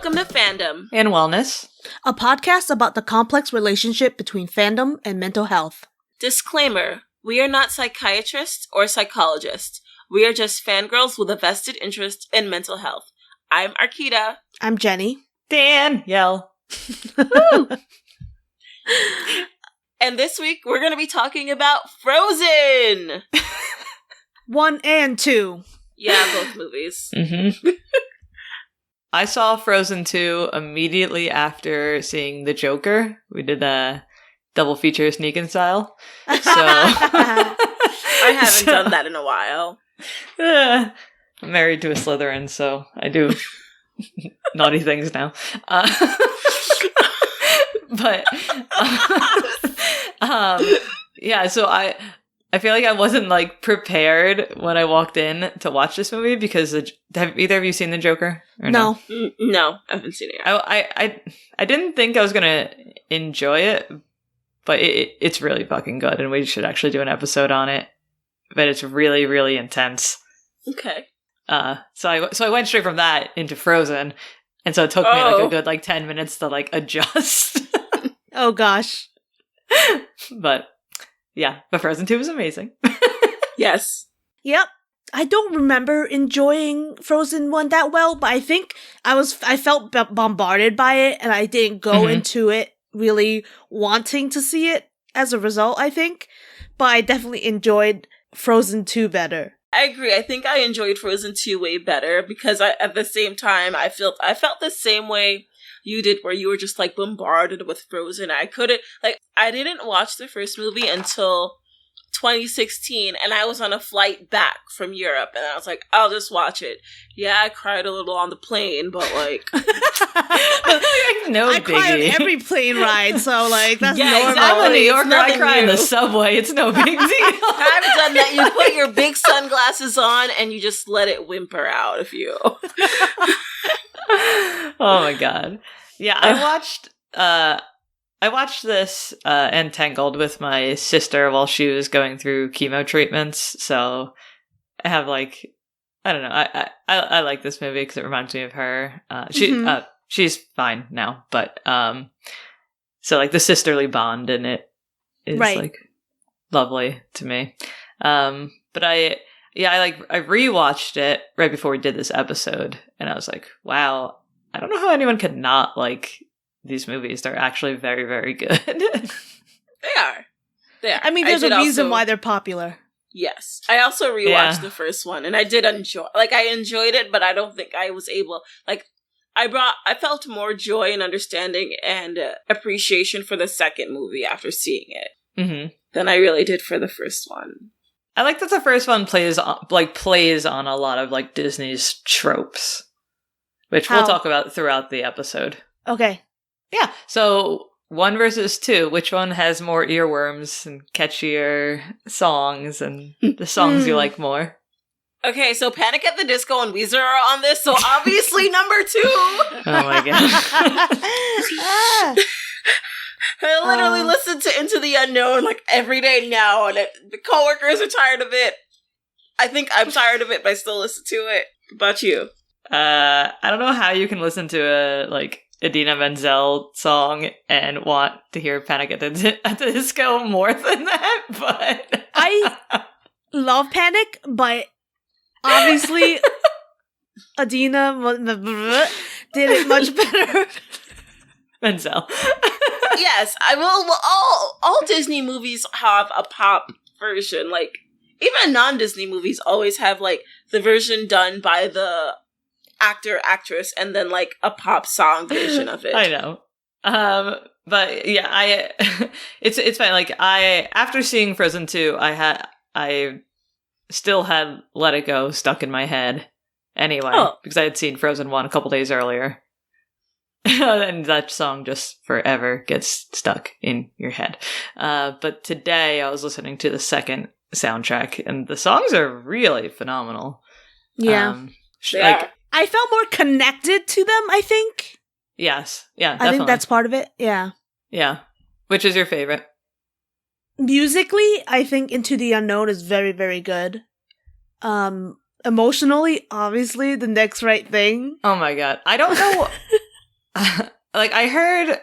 Welcome to Fandom and Wellness, a podcast about the complex relationship between fandom and mental health. Disclaimer, we are not psychiatrists or psychologists. We are just fangirls with a vested interest in mental health. I'm Arkeida. I'm Jenny. Danielle. And this week, we're going to be talking about Frozen! 1 and 2. Yeah, both movies. Mm-hmm. I saw Frozen 2 immediately after seeing The Joker. We did a double feature sneaking style. So I haven't done that in a while. I'm married to a Slytherin, so I do naughty things now. Yeah, so I feel like I wasn't prepared when I walked in to watch this movie because have either of you seen The Joker? Or no. No, I haven't seen it yet. I didn't think I was gonna enjoy it, but it's really fucking good, and we should actually do an episode on it. But it's really, really intense. Okay. So I went straight from that into Frozen, and so it took me a good 10 minutes to adjust. Oh gosh. But Frozen 2 was amazing. Yes. Yep. I don't remember enjoying Frozen 1 that well, but I think I felt bombarded by it, and I didn't go into it really wanting to see it as a result, I think. But I definitely enjoyed Frozen 2 better. I agree. I think I enjoyed Frozen 2 way better because at the same time, I felt the same way you did, where you were just bombarded with Frozen. I didn't watch the first movie until 2016, and I was on a flight back from Europe, and I was like, I'll just watch it. Yeah, I cried a little on the plane, but no I biggie. cry on every plane ride, so that's normal. Exactly. I'm a New Yorker. I cry in new. the subway. It's no big deal. I've done that. You put your big sunglasses on, and you just let it whimper out of you. Oh my god. Yeah, I watched this Entangled with my sister while she was going through chemo treatments, so I have I don't know, I like this movie because it reminds me of her. She's fine now, but so the sisterly bond in it is lovely to me. But I rewatched it right before we did this episode, and I was like, wow, I don't know how anyone could not like these movies. They're actually very, very good. They are. I mean, there's a reason why they're popular. Yes. I also rewatched the first one, and I did enjoy, I enjoyed it, but I don't think I was able, I felt more joy and understanding and appreciation for the second movie after seeing it than I really did for the first one. I like that the first one plays on a lot of Disney's tropes, which we'll talk about throughout the episode. Okay. Yeah. So 1 versus 2, which one has more earworms and catchier songs and the songs you like more? Okay, so Panic at the Disco and Weezer are on this, so obviously number 2. Oh my god. I literally listen to Into the Unknown every day now, and the coworkers are tired of it. I think I'm tired of it, but I still listen to it. What about you? I don't know how you can listen to a Idina Menzel song and want to hear Panic at the Disco more than that, but I love Panic, but obviously Idina did it much better. Menzel. Yes, I will. All Disney movies have a pop version. Even non-Disney movies always have the version done by the actor, actress, and then a pop song version of it. I know. But yeah, it's fine. After seeing Frozen 2, I still had Let It Go stuck in my head anyway, because I had seen Frozen 1 a couple days earlier. And that song just forever gets stuck in your head. But today I was listening to the second soundtrack, and the songs are really phenomenal. Yeah. I felt more connected to them, I think. Yes. Yeah, definitely. I think that's part of it. Yeah. Yeah. Which is your favorite? Musically, I think Into the Unknown is very, very good. Emotionally, obviously, The Next Right Thing. Oh my god. I don't know like I heard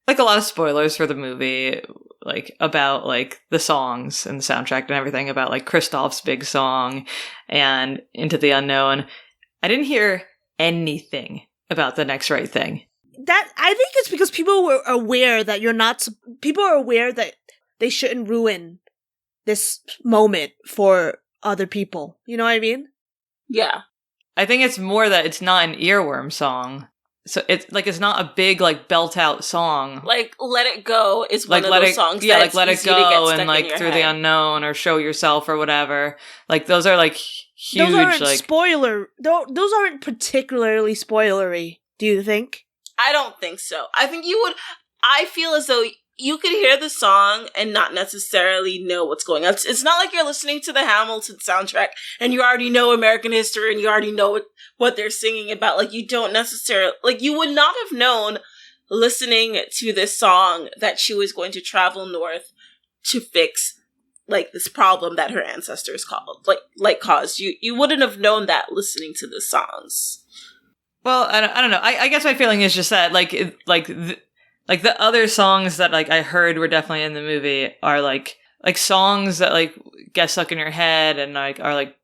like a lot of spoilers for the movie, like about like the songs and the soundtrack and everything, about like Kristoff's big song and Into the Unknown. I didn't hear anything about The Next Right Thing. That I think it's because people were aware that people are aware that they shouldn't ruin this moment for other people. You know what I mean? Yeah. I think it's more that it's not an earworm song. So it's like, it's not a big like belt out song. Like Let It Go is one like of those songs. Yeah, that like Let It Go and like Through the Unknown or Show Yourself or whatever. Like those are like huge. Those aren't particularly spoilery. Do you think? I don't think so. I think you would. I feel as though you could hear the song and not necessarily know what's going on. It's not like you're listening to the Hamilton soundtrack and you already know American history and you already know what they're singing about. Like, you don't necessarily, like, you would not have known listening to this song that she was going to travel north to fix, like, this problem that her ancestors caused. You wouldn't have known that listening to the songs. Well, I don't know. I guess my feeling is just that, like the other songs that like I heard were definitely in the movie are like songs that like get stuck in your head and like are like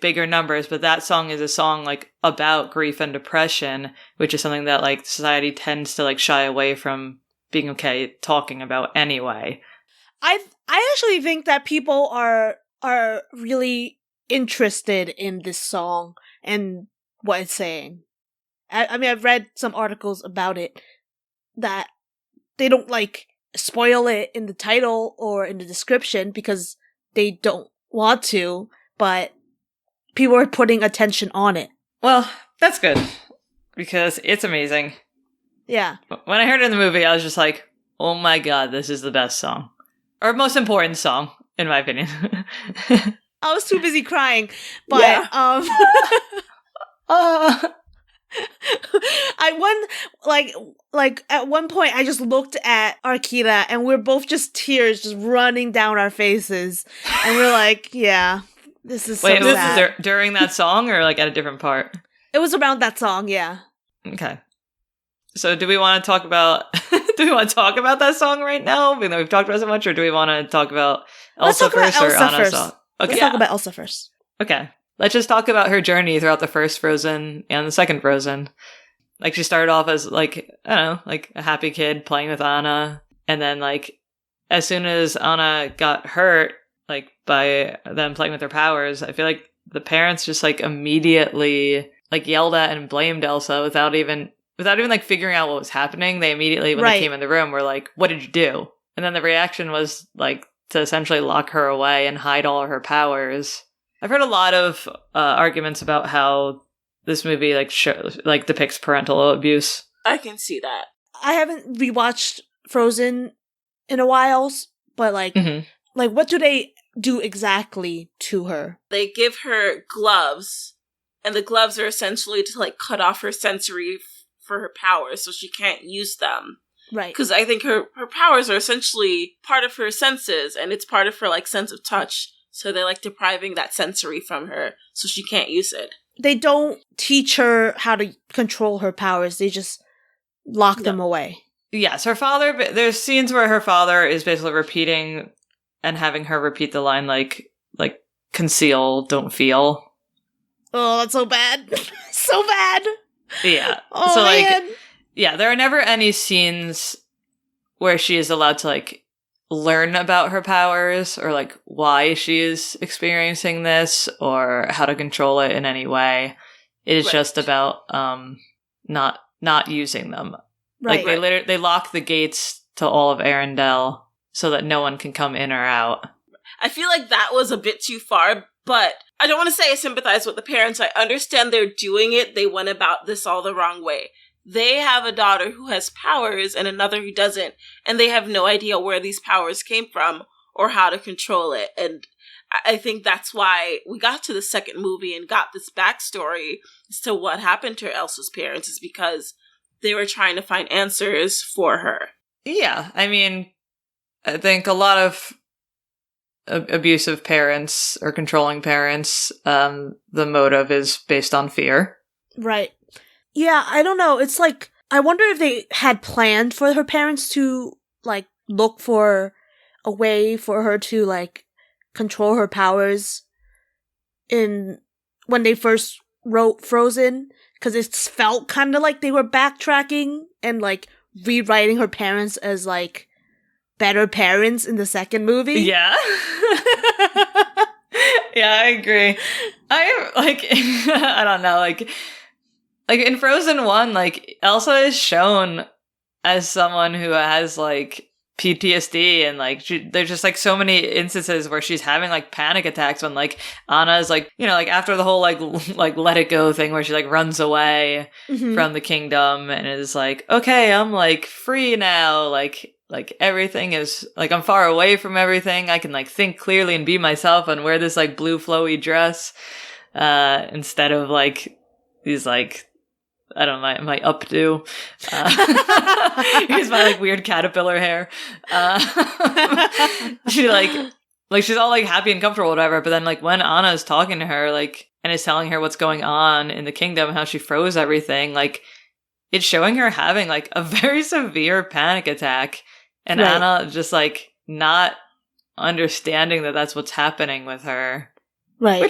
bigger numbers, but that song is a song like about grief and depression, which is something that like society tends to like shy away from being okay talking about anyway. I actually think that people are really interested in this song and what it's saying. I mean, I've read some articles about it that they don't like spoil it in the title or in the description because they don't want to, but people are putting attention on it. Well, that's good because it's amazing. Yeah. When I heard it in the movie, I was just like, oh my god, this is the best song. Or most important song, in my opinion. I was too busy crying, but yeah. At one point I just looked at Arkeida and we're both just tears just running down our faces and we're like, yeah, this is so sad. Wait, was this during that song or like at a different part? It was around that song, yeah. Okay. So do we want to talk about that song right now? Even though we've talked about it so much, or do we want to talk about Elsa first or Anna's song? Okay. Let's talk about Elsa first. Okay. Let's just talk about her journey throughout the first Frozen and the second Frozen. Like, she started off as, like, I don't know, like a happy kid playing with Anna. And then, like, as soon as Anna got hurt, like, by them playing with her powers, I feel like the parents just, like, immediately, like, yelled at and blamed Elsa without even, like, figuring out what was happening. They immediately, when they came in the room, were like, what did you do? And then the reaction was, like, to essentially lock her away and hide all of her powers. I've heard a lot of arguments about how this movie depicts parental abuse. I can see that. I haven't rewatched Frozen in a while, but like what do they do exactly to her? They give her gloves, and the gloves are essentially to like cut off her sensory for her powers, so she can't use them. Right. Because I think her powers are essentially part of her senses, and it's part of her like sense of touch. So they're like depriving that sensory from her so she can't use it. They don't teach her how to control her powers. They just lock them away. Yes, her father, there's scenes where her father is basically repeating and having her repeat the line like conceal, don't feel. Oh, that's so bad. So bad. Yeah. Oh, so man. Yeah, there are never any scenes where she is allowed to like learn about her powers or like why she is experiencing this or how to control it in any way. It is just about not using them. Right. Like they lock the gates to all of Arendelle so that no one can come in or out. I feel like that was a bit too far, but I don't want to say I sympathize with the parents. I understand they're doing it. They went about this all the wrong way. They have a daughter who has powers and another who doesn't, and they have no idea where these powers came from or how to control it. And I think that's why we got to the second movie and got this backstory as to what happened to Elsa's parents, is because they were trying to find answers for her. Yeah, I mean, I think a lot of abusive parents or controlling parents, the motive is based on fear. Right. Yeah, I don't know. It's like I wonder if they had planned for her parents to, like, look for a way for her to, like, control her powers when they first wrote Frozen, because it felt kind of like they were backtracking and, like, rewriting her parents as, like, better parents in the second movie. Yeah. Yeah, I agree. I, like, I don't know, like in Frozen 1, like, Elsa is shown as someone who has, like, PTSD, and, like, there's just, like, so many instances where she's having, like, panic attacks when, like, Anna's, like, you know, like, after the whole, like, let it go thing where she, like, runs away from the kingdom and is like, okay, I'm, like, free now, like, everything is, like, I'm far away from everything, I can, like, think clearly and be myself and wear this, like, blue flowy dress, instead of, like, these, like, I don't know, my updo. Here's my, like, weird caterpillar hair. She, like, she's all, like, happy and comfortable, whatever, but then, like, when Anna is talking to her, like, and is telling her what's going on in the kingdom and how she froze everything, like, it's showing her having, like, a very severe panic attack, and Anna just, like, not understanding that that's what's happening with her. Right.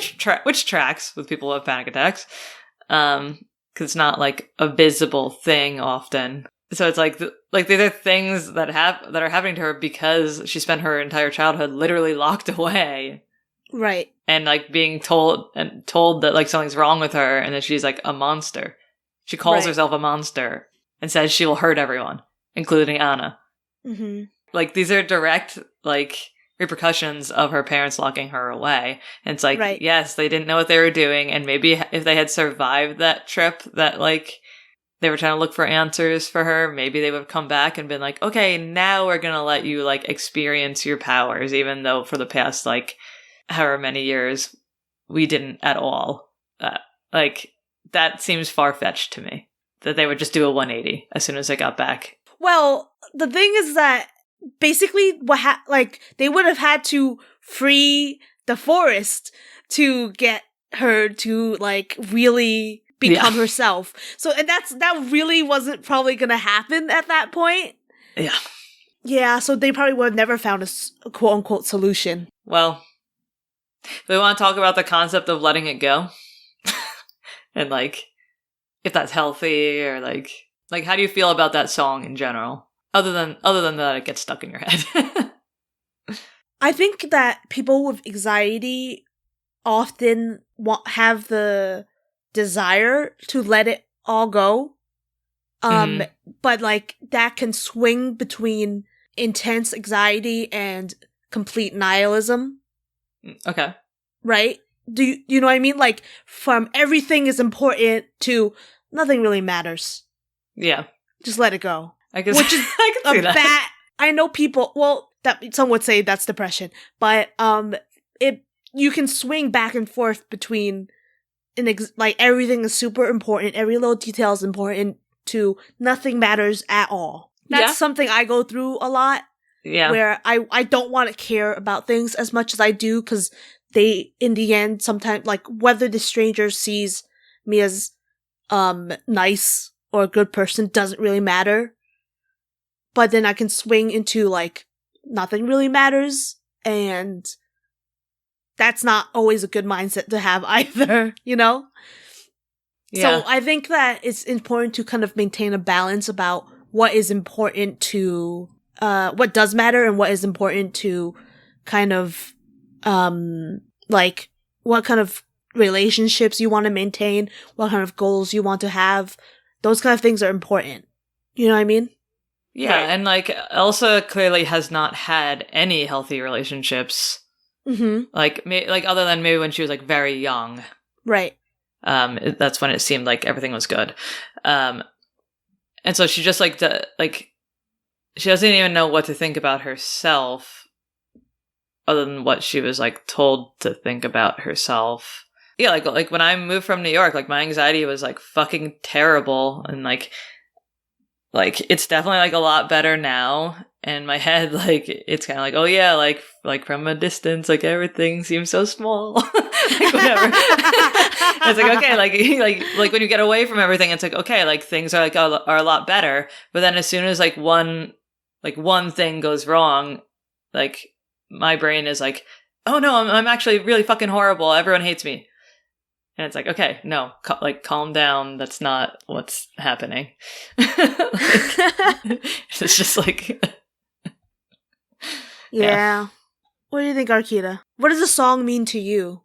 Which tracks with people who have panic attacks. Because it's not, like, a visible thing often. So it's like these are things that are happening to her because she spent her entire childhood literally locked away. Right. And, like, being told that, like, something's wrong with her and that she's, like, a monster. She calls herself a monster and says she will hurt everyone, including Anna. Mm-hmm. Like, these are direct, like, repercussions of her parents locking her away. And it's like, yes, they didn't know what they were doing, and maybe if they had survived that trip, that, like, they were trying to look for answers for her, maybe they would have come back and been like, okay, now we're gonna let you, like, experience your powers, even though for the past, like, however many years we didn't at all. Like, that seems far-fetched to me, that they would just do a 180 as soon as they got back. Well, the thing is that basically they would have had to free the forest to get her to, like, really become herself. So, and that really wasn't probably gonna happen at that point. Yeah. Yeah, so they probably would have never found a quote-unquote solution. Well, we want to talk about the concept of letting it go. And, like, if that's healthy, or, like, how do you feel about that song in general? Other than that, it gets stuck in your head. I think that people with anxiety often have the desire to let it all go. But, like, that can swing between intense anxiety and complete nihilism. Okay. Right? Do you know what I mean? Like, from everything is important to nothing really matters. Yeah. Just let it go. I guess, which is I can see that. I know people, well, that some would say that's depression, but you can swing back and forth between like, everything is super important, every little detail is important, to nothing matters at all. That's something I go through a lot. Yeah. Where I don't want to care about things as much as I do, because they, in the end, sometimes, like, whether the stranger sees me as nice or a good person doesn't really matter. But then I can swing into, like, nothing really matters, and that's not always a good mindset to have either, you know? Yeah. So I think that it's important to kind of maintain a balance about what is important to, what does matter and what is important to kind of, like, what kind of relationships you want to maintain, what kind of goals you want to have. Those kind of things are important. You know what I mean? Yeah, right. And, like, Elsa clearly has not had any healthy relationships. Mm-hmm. Like, other than maybe when she was, like, very young. Right. That's when it seemed like everything was good. And so she just, like, she doesn't even know what to think about herself, other than what she was, like, told to think about herself. Yeah, like when I moved from New York, like, my anxiety was, like, fucking terrible, and, like, it's definitely, like, a lot better now. And in my head, like, it's kind of like, oh yeah, like from a distance, like everything seems so small. Like, whatever. It's like, okay, like when you get away from everything, it's like, okay, like things are are a lot better. But then as soon as like one thing goes wrong, like my brain is like, oh no, I'm actually really fucking horrible. Everyone hates me. And it's like, okay, no, calm down. That's not what's happening. It's just like, yeah. What do you think, Arkeida? What does the song mean to you?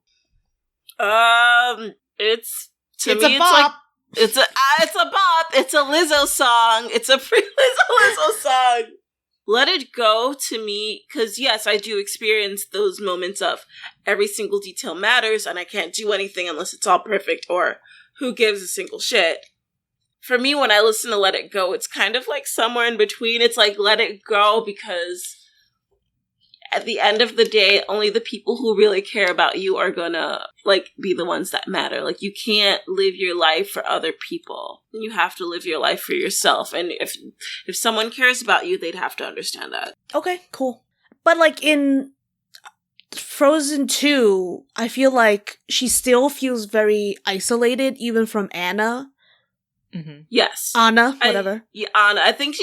It's a bop. It's a bop. It's a Lizzo song. It's a Lizzo song. Let It Go to me, because yes, I do experience those moments of every single detail matters and I can't do anything unless it's all perfect, or who gives a single shit. For me, when I listen to Let It Go, it's kind of like somewhere in between. It's like, let it go, because at the end of the day, only the people who really care about you are gonna, like, be the ones that matter. Like, you can't live your life for other people. You have to live your life for yourself. And if someone cares about you, they'd have to understand that. Okay, cool. But, like, in Frozen 2, I feel like she still feels very isolated, even from Anna. Mm-hmm. Yes. Anna, whatever. Anna. I think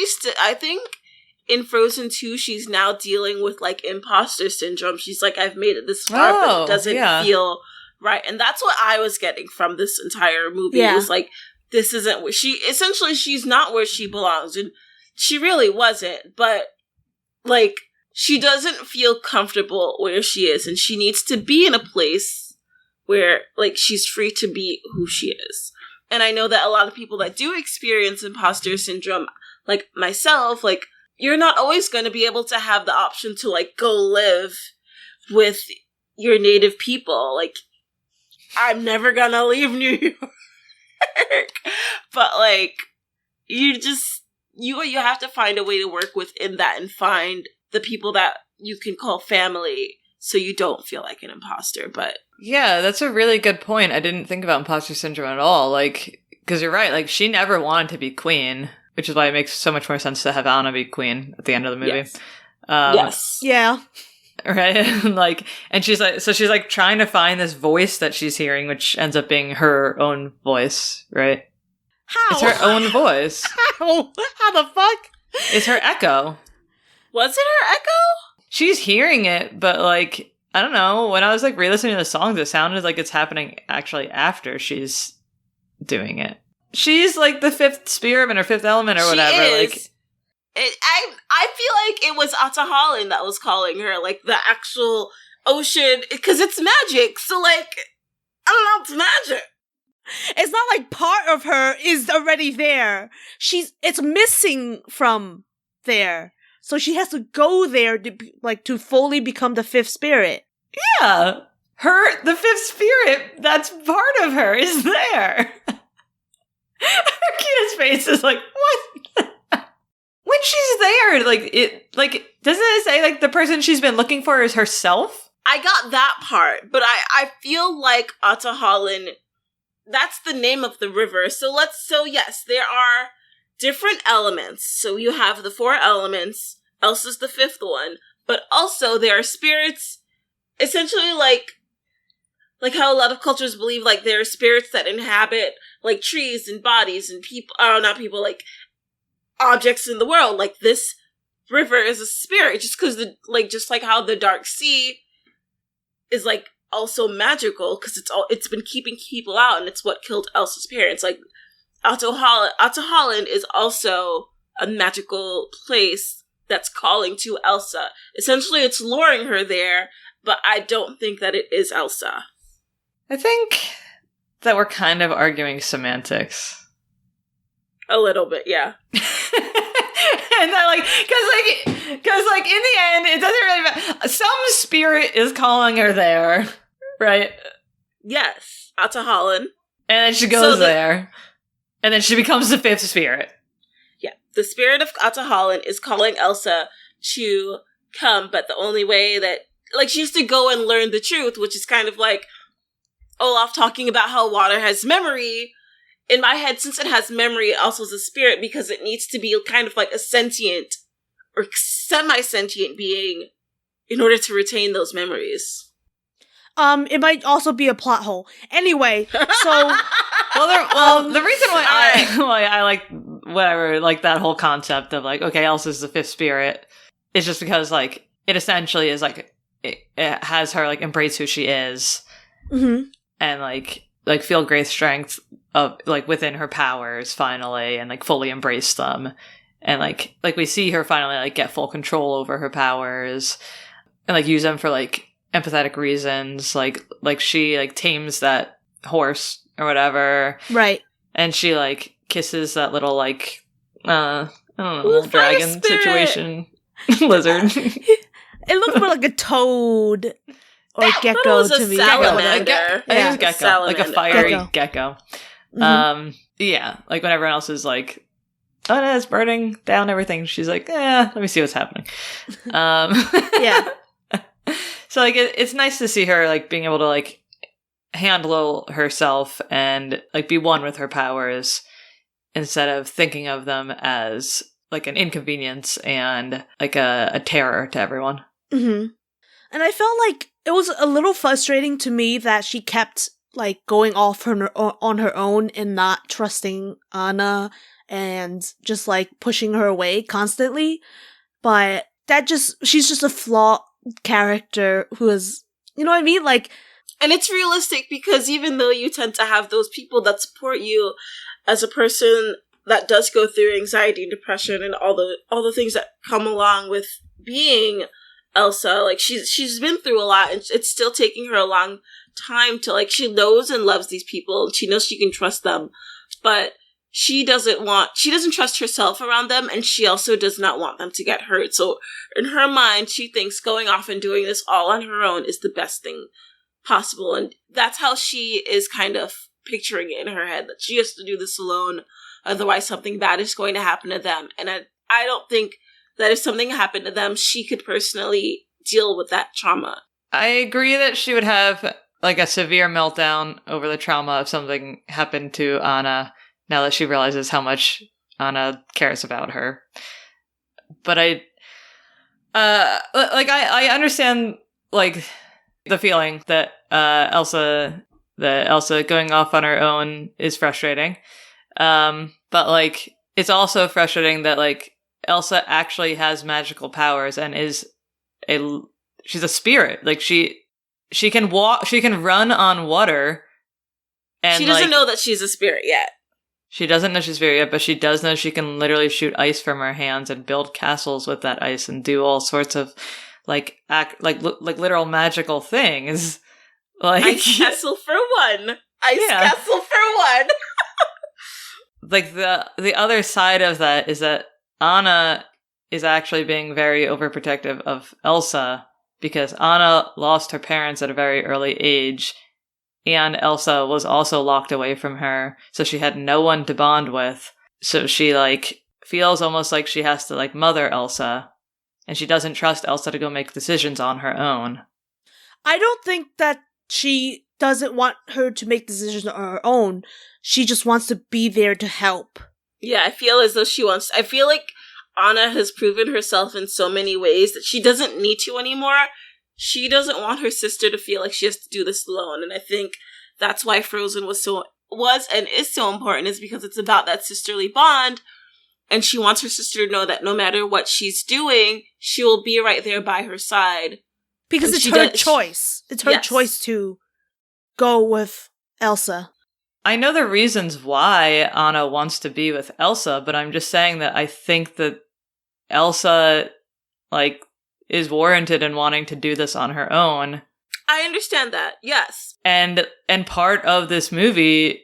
in Frozen 2, she's now dealing with, like, imposter syndrome. She's like, I've made it this far, but it doesn't feel right. And that's what I was getting from this entire movie. Yeah. It was like, this isn't where she's not where she belongs. And she really wasn't. But, like, she doesn't feel comfortable where she is. And she needs to be in a place where, like, she's free to be who she is. And I know that a lot of people that do experience imposter syndrome, like myself, like, you're not always going to be able to have the option to, like, go live with your native people. Like, I'm never going to leave New York. But, like, you have to find a way to work within that and find the people that you can call family so you don't feel like an imposter. But yeah, that's a really good point. I didn't think about imposter syndrome at all. Like, because you're right. Like, she never wanted to be queen. Which is why it makes so much more sense to have Anna be queen at the end of the movie. Yes. Yes. Yeah. Right? Like, and she's like trying to find this voice that she's hearing, which ends up being her own voice, right? How? It's her own voice. How the fuck? It's her echo. Was it her echo? She's hearing it, but like, I don't know. When I was like re-listening to the songs, it sounded like it's happening actually after she's doing it. She's like the fifth spearman or fifth element or whatever. She is. Like, I feel like it was Atta Holland that was calling her, like, the actual ocean, because it's magic. So, like, I don't know, it's magic. It's not like part of her is already there. It's missing from there. So she has to go there to fully become the fifth spirit. Yeah. The fifth spirit, that's part of her, is there. Arkeida's face is like, what? When she's there, doesn't it say, like, the person she's been looking for is herself? I got that part, but I feel like Atta Holland, that's the name of the river. So yes, there are different elements. So you have the 4 elements, Elsa's the 5th one, but also there are spirits, essentially like how a lot of cultures believe, like, there are spirits that inhabit, like, trees and bodies and people, not people, like, objects in the world. Like, this river is a spirit, just because, just like how the Dark Sea is, like, also magical, because it's been keeping people out, and it's what killed Elsa's parents. Like, Atta Holland is also a magical place that's calling to Elsa. Essentially, it's luring her there, but I don't think that it is Elsa. I think that we're kind of arguing semantics. A little bit, yeah. And that, because in the end, it doesn't really matter. Some spirit is calling her there, right? Yes, Atta Holland. And then she goes there. And then she becomes the 5th spirit. Yeah, the spirit of Atta Holland is calling Elsa to come, but the only way that, like, she has to go and learn the truth, which is kind of like Olaf talking about how water has memory. In my head, since it has memory, it also is a spirit, because it needs to be kind of like a sentient or semi-sentient being in order to retain those memories. It might also be a plot hole. Anyway, so the reason why I like whatever, like that whole concept of like, okay, Elsa's the fifth spirit is just because like it essentially is like it has her like embrace who she is, and like feel great strength of like within her powers finally, and like fully embrace them, and like we see her finally like get full control over her powers, and like use them for like empathetic reasons, like she like tames that horse or whatever, right? And she like kisses that little like I don't know, little dragon situation lizard. It looked more like a toad or That gecko was a to me. salamander. I think it was gecko, Salamander. like a fiery Gecko. gecko. Yeah, like when everyone else is like, oh no, it's burning down everything, she's like, let me see what's happening. Yeah. So like it's nice to see her like being able to like handle herself and like be one with her powers instead of thinking of them as like an inconvenience and like a terror to everyone. And I felt like it was a little frustrating to me that she kept like going off on her own and not trusting Anna and just like pushing her away constantly. But she's just a flawed character who is, you know what I mean? Like, and it's realistic because even though you tend to have those people that support you as a person that does go through anxiety and depression and all the things that come along with being Elsa, like she's been through a lot, and it's still taking her a long time to like, she knows and loves these people and she knows she can trust them, but she doesn't trust herself around them, and she also does not want them to get hurt. So in her mind, she thinks going off and doing this all on her own is the best thing possible. And that's how she is kind of picturing it in her head, that she has to do this alone. Otherwise, something bad is going to happen to them. And I don't think that if something happened to them, she could personally deal with that trauma. I agree that she would have like a severe meltdown over the trauma if something happened to Anna, now that she realizes how much Anna cares about her. But I understand like the feeling that Elsa going off on her own is frustrating. But like it's also frustrating that like Elsa actually has magical powers and she's a spirit. Like she can walk, she can run on water, and she doesn't know that she's a spirit yet. She doesn't know she's spirit yet, but she does know she can literally shoot ice from her hands and build castles with that ice and do all sorts of like literal magical things. Like ice castle for one. Castle for one. Like the other side of that is that Anna is actually being very overprotective of Elsa because Anna lost her parents at a very early age, and Elsa was also locked away from her, so she had no one to bond with. So she like feels almost like she has to like mother Elsa, and she doesn't trust Elsa to go make decisions on her own. I don't think that she doesn't want her to make decisions on her own. She just wants to be there to help. Yeah, I feel as though I feel like Anna has proven herself in so many ways that she doesn't need to anymore. She doesn't want her sister to feel like she has to do this alone. And I think that's why Frozen was and is so important, is because it's about that sisterly bond. And she wants her sister to know that no matter what she's doing, she will be right there by her side. Because it's her choice. It's her choice to go with Elsa. I know the reasons why Anna wants to be with Elsa, but I'm just saying that I think that Elsa, like, is warranted in wanting to do this on her own. I understand that, yes. And part of this movie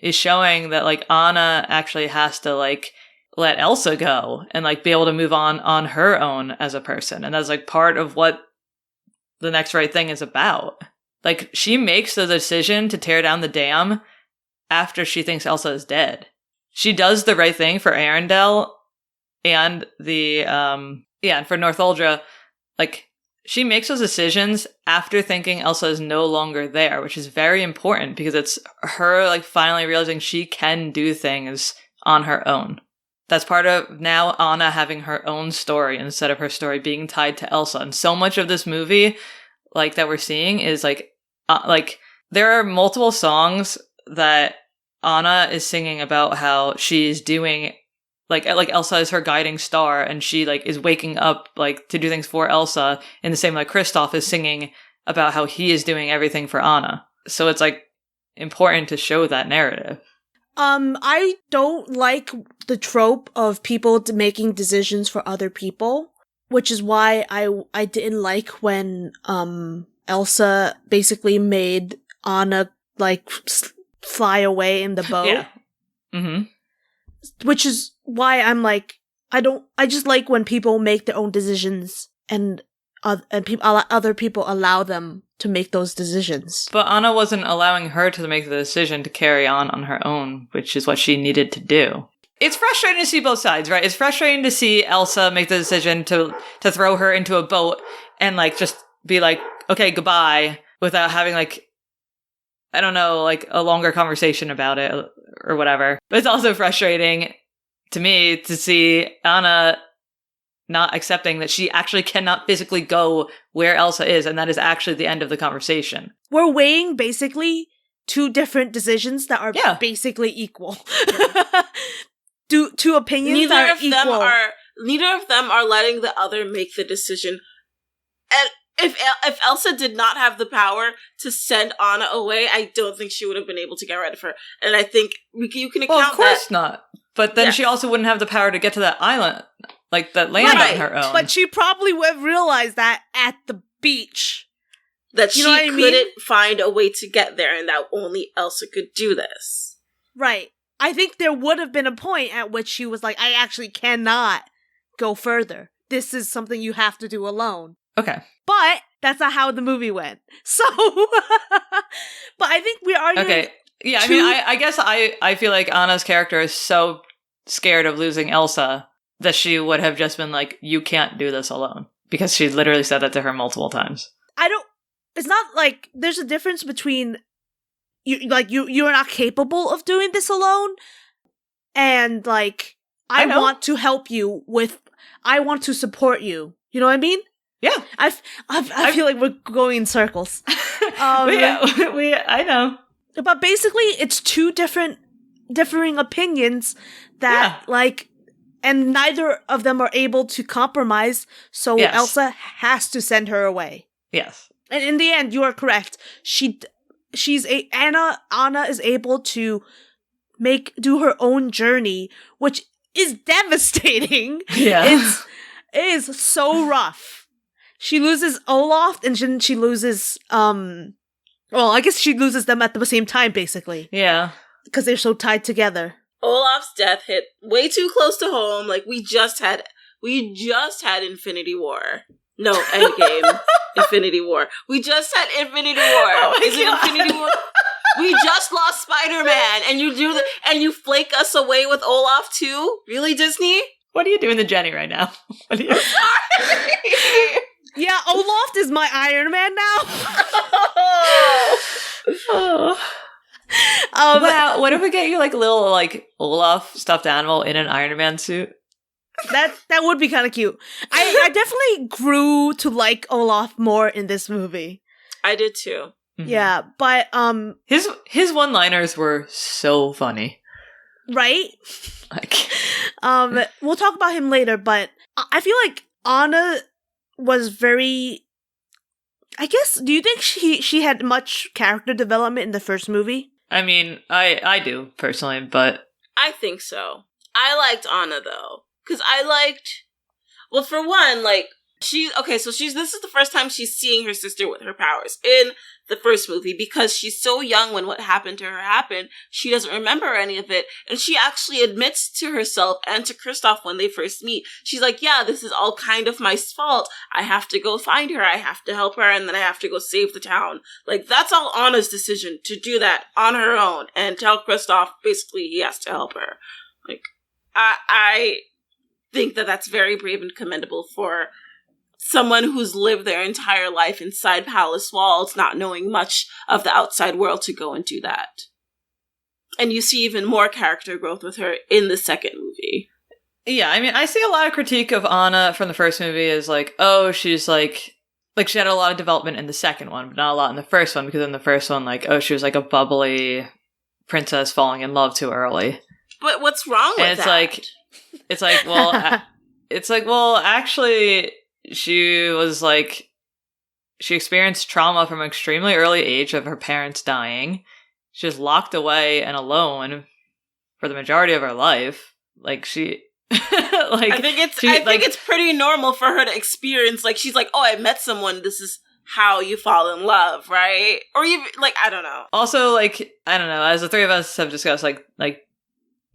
is showing that, like, Anna actually has to, like, let Elsa go and, like, be able to move on her own as a person. And that's, like, part of what the next right thing is about. Like, she makes the decision to tear down the dam after she thinks Elsa is dead. She does the right thing for Arendelle and and for Northuldra. Like, she makes those decisions after thinking Elsa is no longer there, which is very important because it's her, like, finally realizing she can do things on her own. that's part of now Anna having her own story instead of her story being tied to Elsa. And so much of this movie, like, that we're seeing is like there are multiple songs that Anna is singing about how she's doing, like Elsa is her guiding star, and she, like, is waking up, like, to do things for Elsa, in the same way Kristoff is singing about how he is doing everything for Anna. So it's, like, important to show that narrative. I don't like the trope of people making decisions for other people, which is why I didn't like when Elsa basically made Anna, like, fly away in the boat. Yeah. Mm-hmm. Which is why I'm like, I just like when people make their own decisions and other people allow them to make those decisions. But Anna wasn't allowing her to make the decision to carry on her own, which is what she needed to do. It's frustrating to see both sides, right? It's frustrating to see Elsa make the decision to throw her into a boat and, like, just be like, okay, goodbye, without having, like, I don't know, like, a longer conversation about it or whatever. But it's also frustrating to me to see Anna not accepting that she actually cannot physically go where Elsa is, and that is actually the end of the conversation. We're weighing basically two different decisions that are basically equal. Two opinions neither are of equal. Neither of them are letting the other make the decision. And if Elsa did not have the power to send Anna away, I don't think she would have been able to get rid of her. And I think you can account that. Well, of course not. But then she also wouldn't have the power to get to that island, like that land on her own. But she probably would have realized that at the beach. That she couldn't find a way to get there, and that only Elsa could do this. Right. I think there would have been a point at which she was like, I actually cannot go further. This is something you have to do alone. Okay. But that's not how the movie went. So, but I think we are okay. Yeah, I mean, I guess I feel like Anna's character is so scared of losing Elsa that she would have just been like, you can't do this alone. Because she literally said that to her multiple times. It's not like there's a difference between you're not capable of doing this alone and, like, I want to help you I want to support you. You know what I mean? Yeah. I feel like we're going in circles. I know. But basically, it's two differing opinions that, like, and neither of them are able to compromise, so Elsa has to send her away. Yes. And in the end, you are correct. Anna is able to do her own journey, which is devastating. Yeah. It is so rough. She loses Olaf, and then she loses, well, I guess she loses them at the same time, basically. Yeah. Because they're so tied together. Olaf's death hit way too close to home. Like, we just had Infinity War. No, Endgame. Infinity War. We just had Infinity War. Oh, Is it Infinity War? We just lost Spider-Man, and you flake us away with Olaf too? Really, Disney? What are you doing to Jenny right now? What are you? Yeah, Olaf is my Iron Man now. Oh. Wow, what if we get you, like, little, like, Olaf stuffed animal in an Iron Man suit? That would be kind of cute. I definitely grew to like Olaf more in this movie. I did too. Mm-hmm. Yeah, but his one-liners were so funny. Right? Like, we'll talk about him later, but I feel like Anna was very, I guess, do you think she had much character development in the first movie? I mean, I do, personally, but I think so. I liked Anna, though. Because well, for one, like, this is the first time she's seeing her sister with her powers in the first movie, because she's so young when what happened to her happened, she doesn't remember any of it, and she actually admits to herself and to Kristoff when they first meet, she's like, yeah, this is all kind of my fault, I have to go find her, I have to help her, and then I have to go save the town. Like, that's all Anna's decision, to do that on her own, and tell Kristoff, basically, he has to help her. Like, I think that that's very brave and commendable for someone who's lived their entire life inside palace walls, not knowing much of the outside world, to go and do that. And you see even more character growth with her in the second movie. Yeah, I mean, I see a lot of critique of Anna from the first movie as like, oh, she's like she had a lot of development in the second one, but not a lot in the first one, because in the first one, like, oh, she was like a bubbly princess falling in love too early. But what's wrong with that? It's like, well, actually, she was like, she experienced trauma from an extremely early age of her parents dying. She was locked away and alone for the majority of her life. Like, she... like, I think it's pretty normal for her to experience, like, she's like, oh, I met someone, this is how you fall in love, right? Or even, like, I don't know. Also, like, I don't know, as the three of us have discussed, like,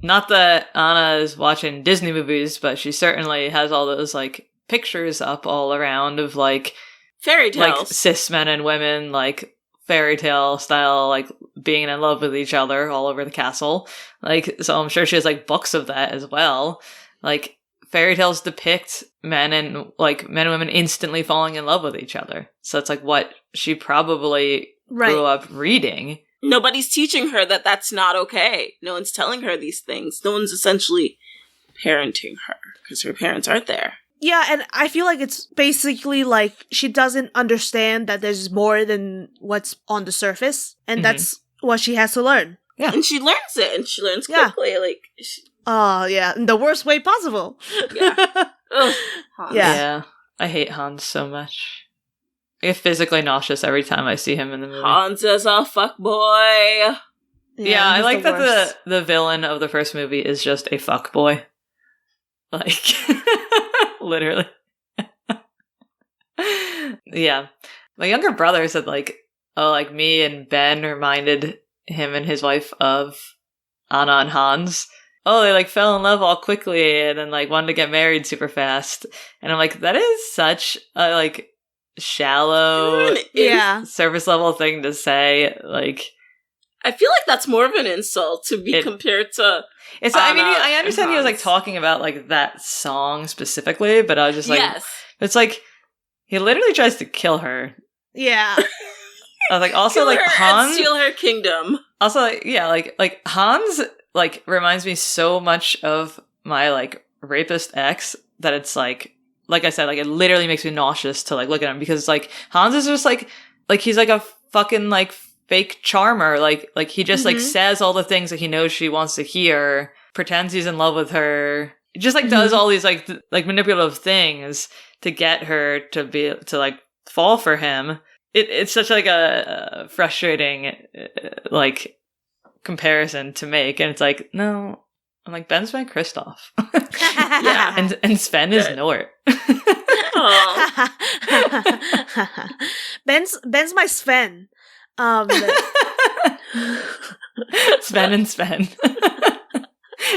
not that Anna is watching Disney movies, but she certainly has all those, like, pictures up all around of, like, fairy tales. Like, cis men and women, like, fairy tale style, like, being in love with each other all over the castle. Like, so I'm sure she has, like, books of that as well. Like, fairy tales depict men and women instantly falling in love with each other. So it's like what she probably grew up reading. Nobody's teaching her that that's not okay. No one's telling her these things. No one's essentially parenting her because her parents aren't there. Yeah, and I feel like it's basically like she doesn't understand that there's more than what's on the surface, and that's what she has to learn. Yeah. And she learns it, and she learns quickly. Like, yeah, in the worst way possible. Yeah. Ugh, yeah. I hate Hans so much. I get physically nauseous every time I see him in the movie. Hans is a fuckboy. Yeah, I like that the villain of the first movie is just a fuckboy. Like, literally. Yeah. My younger brother said, like, oh, like, me and Ben reminded him and his wife of Anna and Hans. Oh, they, like, fell in love all quickly and then, like, wanted to get married super fast. And I'm like, that is such a, like, shallow, surface level thing to say. Like, I feel like that's more of an insult to be compared to. It's. I mean, I understand he was like talking about like that song specifically, but I was just like, it's like he literally tries to kill her. Yeah. I was like, also kill like her Hans, and steal her kingdom. Also, like Hans, like reminds me so much of my like rapist ex that it's like I said, like it literally makes me nauseous to like look at him because like Hans is just like he's like a fucking like fake charmer, like he just like says all the things that he knows she wants to hear, pretends he's in love with her, just like does all these like manipulative things to get her to like fall for him. It's such like a frustrating like comparison to make, and it's like, no, I'm like, Ben's my Kristoff. Yeah, and Sven is Nort. Ben's my Sven. Sven and Sven.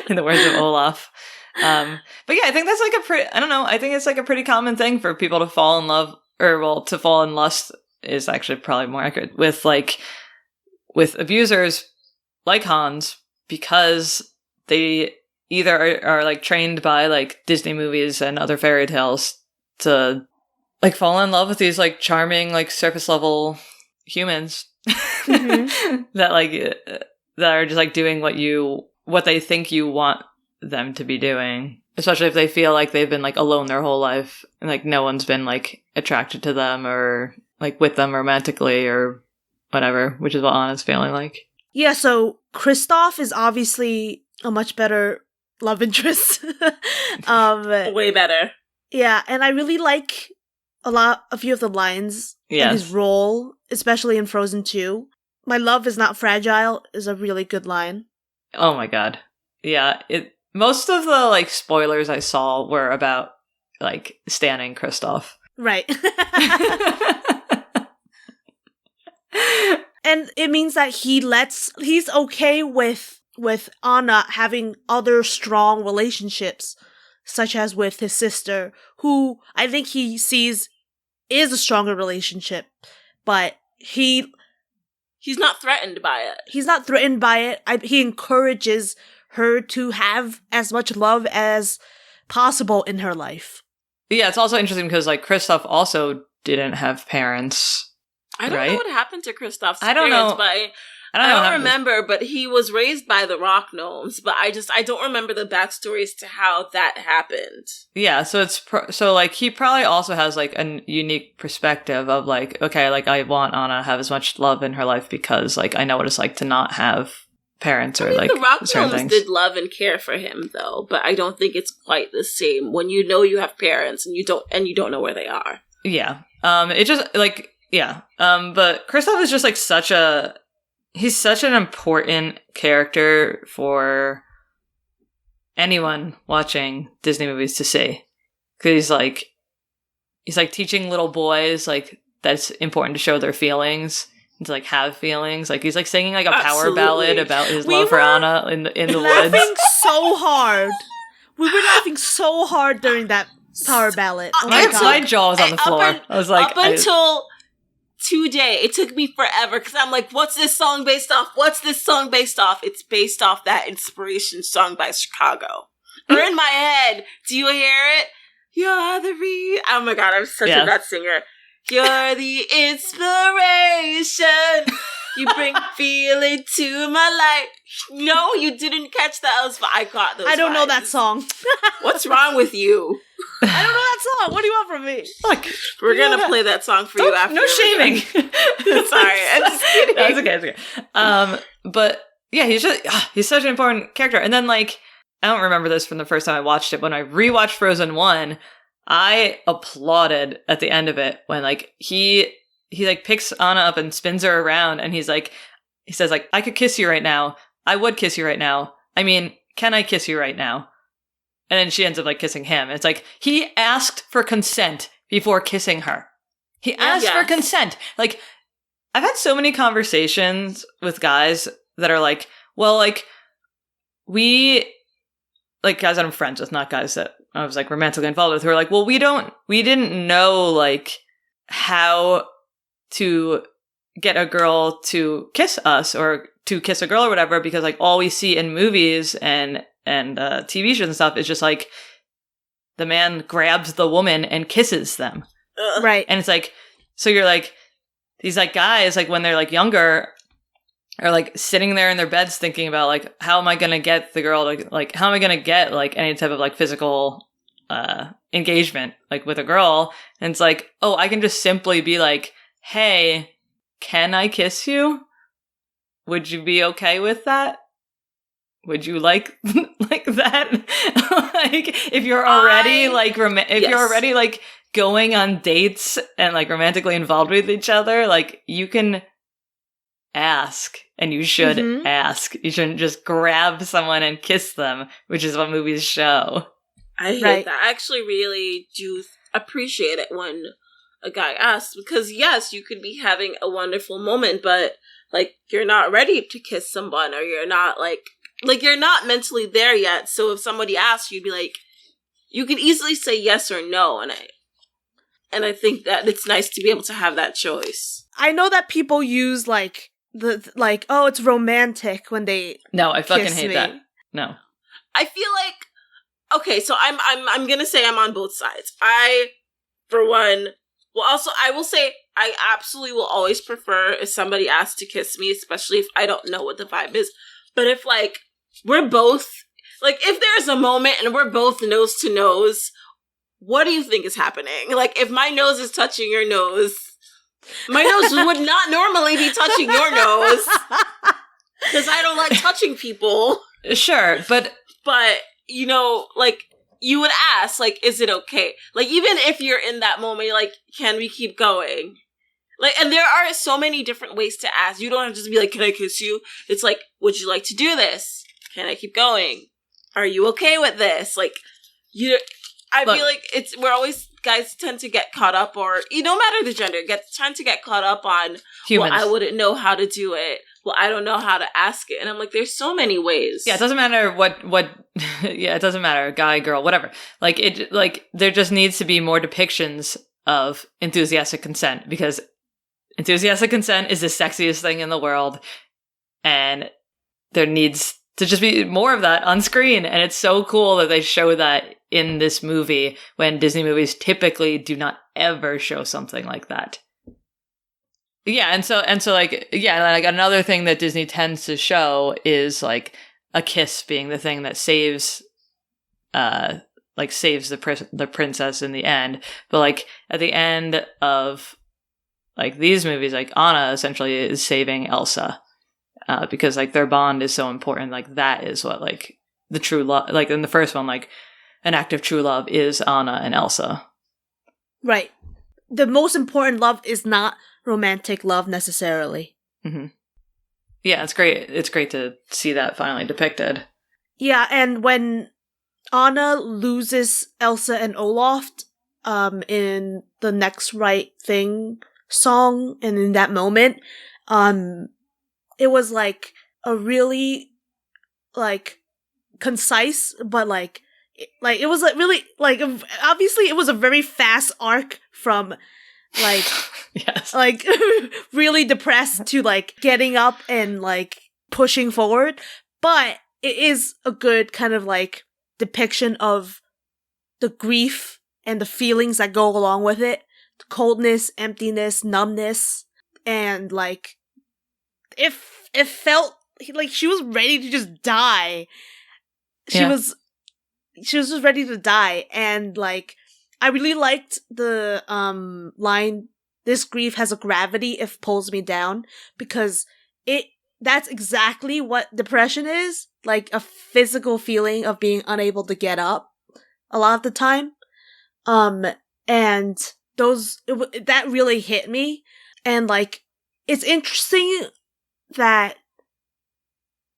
In the words of Olaf. But yeah, I think that's like I think it's like a pretty common thing for people to fall in love, or well, to fall in lust is actually probably more accurate with abusers like Hans, because they either are like trained by like Disney movies and other fairy tales to like fall in love with these like charming like surface level humans that are just like doing what they think you want them to be doing, especially if they feel like they've been like alone their whole life and like no one's been like attracted to them or like with them romantically or whatever, which is what Anna's feeling like. Yeah, so Kristoff is obviously a much better love interest. Way better. Yeah, and I really like a few of the lines in his role, especially in Frozen 2. My love is not fragile is a really good line. Oh my god. Yeah, most of the like spoilers I saw were about like standing Kristoff. Right. And it means that he's okay with Anna having other strong relationships, such as with his sister, who I think he sees is a stronger relationship, but he's not threatened by it. He's not threatened by it. He encourages her to have as much love as possible in her life. Yeah, it's also interesting because like Kristoff also didn't have parents. I don't know what happened to Kristoff's I don't parents, know. but I don't remember, but he was raised by the rock gnomes, but I don't remember the backstory as to how that happened. Yeah, so he probably also has, like, a unique perspective of, like, okay, like, I want Anna to have as much love in her life because, like, I know what it's like to not have parents or, like, the rock certain gnomes things. did love and care for him, though, but I don't think it's quite the same when you know you have parents and you don't know where they are. Yeah. It just, like, yeah. But Kristoff is just, like, he's such an important character for anyone watching Disney movies to see. Because he's like teaching little boys, like, that's important to show their feelings and to, like, have feelings. Like, he's, like, singing, like, a power ballad about his love for Anna in the woods. Laughing so hard. We were laughing so hard during that power ballad. Oh my God. My jaw was on the floor. I was like, up until today, it took me forever because I'm like, what's this song based off? What's this song based off? It's based off that Inspiration song by Chicago. Or in my head, do you hear it? You're the oh my God, I'm such a bad singer. You're the inspiration. You bring feeling to my life. No, you didn't catch that. I got those. I don't know that song. What's wrong with you? I don't know that song. What do you want from me? Look, we're gonna play that song for you after. No shaming. Sorry, I'm just kidding. That's okay. It's okay. But yeah, he's such an important character. And then, like, I don't remember this from the first time I watched it. When I rewatched Frozen 1, I applauded at the end of it when, like, he like picks Anna up and spins her around, and he says, like, I could kiss you right now. I would kiss you right now. I mean, can I kiss you right now? And then she ends up, like, kissing him. It's like, he asked for consent before kissing her. He asked for consent. Like, I've had so many conversations with guys that are like, well, like, guys that I'm friends with, not guys that I was, like, romantically involved with, who are like, well, we didn't know, like, how to get a girl to kiss us or to kiss a girl or whatever, because, like, all we see in movies and TV shows and stuff is just, like, the man grabs the woman and kisses them. Right. And it's like, so you're like, these, like, guys, like, when they're, like, younger, are, like, sitting there in their beds thinking about, like, how am I going to get the girl to, like, how am I going to get, like, any type of, like, physical engagement, like, with a girl? And it's like, oh, I can just simply be like, hey, can I kiss you? Would you be okay with that? Would you like that? Like, if you're already you're already, like, going on dates and, like, romantically involved with each other, like, you can ask, and you should ask. You shouldn't just grab someone and kiss them, which is what movies show. I hate that. I actually really do appreciate it when a guy asks, because yes, you could be having a wonderful moment, but, like, you're not ready to kiss someone, or you're not, like you're not mentally there yet. So if somebody asks, you'd be like, you can easily say yes or no, and I think that it's nice to be able to have that choice. I know that people use, like, oh, it's romantic when they No, I fucking hate that. No. I feel like, okay, so I'm gonna say I'm on both sides. I, for one, well, also, I will say I absolutely will always prefer if somebody asks to kiss me, especially if I don't know what the vibe is. But if, like, we're both, like, if there's a moment and we're both nose to nose, what do you think is happening? Like, if my nose is touching your nose, my nose would not normally be touching your nose, because I don't like touching people. Sure, but, you know, like, you would ask, like, is it okay? Like, even if you're in that moment, you're like, can we keep going? Like, and there are so many different ways to ask. You don't have to just be like, can I kiss you? It's like, would you like to do this? Can I keep going? Are you okay with this? Like, I feel like guys tend to get caught up, or, no matter the gender, tend to get caught up on, humans. Well, I wouldn't know how to do it. Well, I don't know how to ask it. And I'm like, there's so many ways. Yeah, it doesn't matter what yeah, it doesn't matter, guy, girl, whatever. Like, there just needs to be more depictions of enthusiastic consent, because enthusiastic consent is the sexiest thing in the world, and there needs to just be more of that on screen. And it's so cool that they show that in this movie, when Disney movies typically do not ever show something like that. Yeah, and so like like another thing that Disney tends to show is like a kiss being the thing that saves the princess in the end. But like at the end of like these movies, like Anna essentially is saving Elsa because like their bond is so important. Like that is what like the true love. Like in the first one, like an act of true love is Anna and Elsa. Right. The most important love is not romantic love necessarily. Mm-hmm. Yeah, it's great. It's great to see that finally depicted. Yeah, and when Anna loses Elsa and Olaf in the Next Right Thing song, and in that moment, it was like a really like concise, but like it was like really like obviously it was a very fast arc from like yes, like really depressed to like getting up and like pushing forward, but it is a good kind of like depiction of the grief and the feelings that go along with it, the coldness, emptiness, numbness, and like it felt like she was ready to just die. She was just ready to die, and like I really liked the line, "This grief has a gravity if pulls me down," because that's exactly what depression is, like a physical feeling of being unable to get up a lot of the time. And that really hit me, and like it's interesting that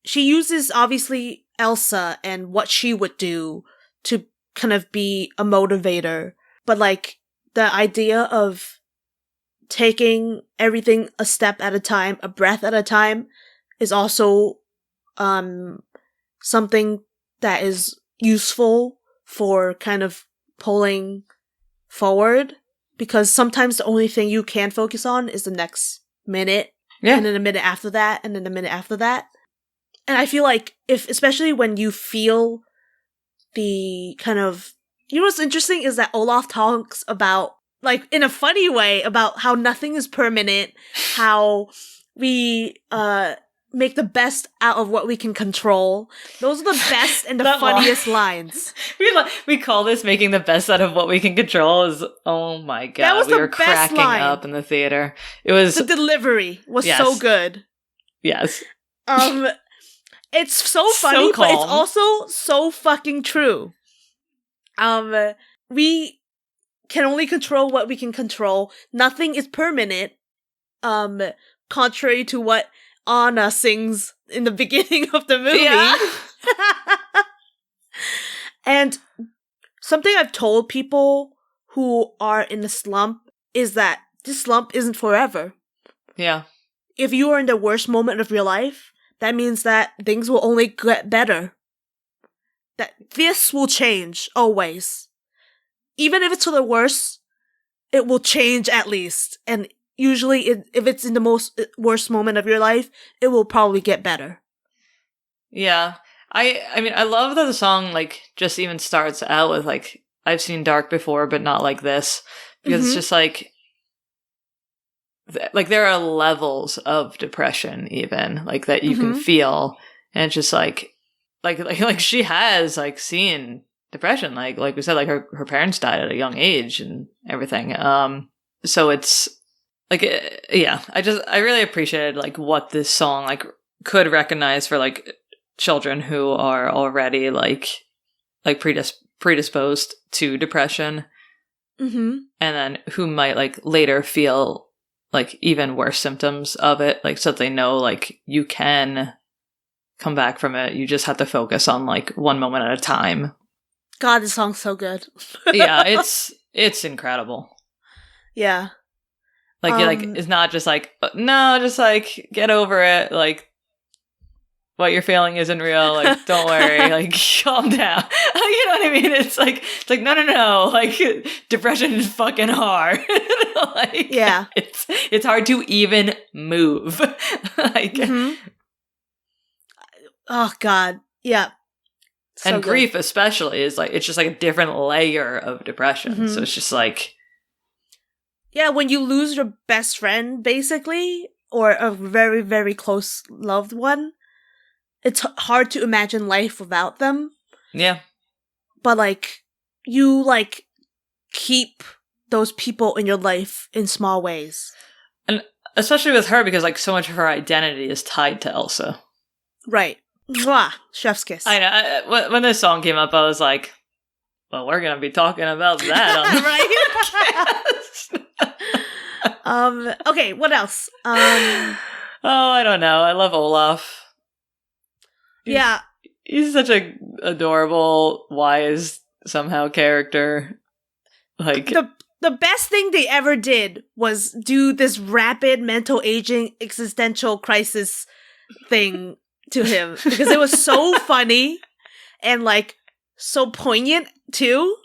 she uses obviously Elsa and what she would do to kind of be a motivator, but like the idea of taking everything a step at a time, a breath at a time, is also something that is useful for kind of pulling forward, because sometimes the only thing you can focus on is the next minute, and then a minute after that, and then a minute after that. And I feel like especially when you feel the kind of, what's interesting is that Olaf talks about, like in a funny way, about how nothing is permanent, how we make the best out of what we can control. Those are the best and the funniest lines. We call this making the best out of what we can control. Is oh my god, that was we were cracking line. Up in the theater. It was the delivery was so good. Yes. It's so funny, but it's also so fucking true. We can only control what we can control. Nothing is permanent. Contrary to what Anna sings in the beginning of the movie. Yeah. And something I've told people who are in a slump is that this slump isn't forever. Yeah. If you are in the worst moment of your life, that means that things will only get better. That this will change, always. Even if it's for the worse, it will change at least. And usually, if it's in the most worst moment of your life, it will probably get better. Yeah. I mean, I love that the song, like, just even starts out with, like, I've seen dark before, but not like this. Because it's just, like, there are levels of depression, even, like, that you can feel. And it's just, like she has, like, seen depression. Like we said, like, her parents died at a young age and everything. So it's, like, yeah, I really appreciated, like, what this song, like, could recognize for, like, children who are already, like predisposed to depression. Mm-hmm. And then who might, like, later feel, like, even worse symptoms of it, like, so that they know, like, you can come back from it. You just have to focus on, like, one moment at a time. God, this song's so good. Yeah, it's incredible. Yeah. Like, it's not just like, no, just, like, get over it. Like, what you're feeling isn't real. Like, don't worry. Like, calm down. You know what I mean? It's like, no. Like, depression is fucking hard. Like, yeah. It's hard to even move. Like, oh God. Yeah. So and grief especially is, like, it's just, like, a different layer of depression. So it's just like, Yeah, when you lose your best friend, basically, or a very, very close loved one, it's hard to imagine life without them. Yeah. But, like, you, like, keep those people in your life in small ways. And especially with her, because, like, so much of her identity is tied to Elsa. Right. Mwah! Chef's kiss. I know. When this song came up, I was like, well, we're going to be talking about that on the Right? Okay, what else? Oh, I don't know. I love Olaf. Yeah. He's such a adorable, wise, somehow character. Like the best thing they ever did was do this rapid mental aging existential crisis thing to him because it was so funny and like so poignant too.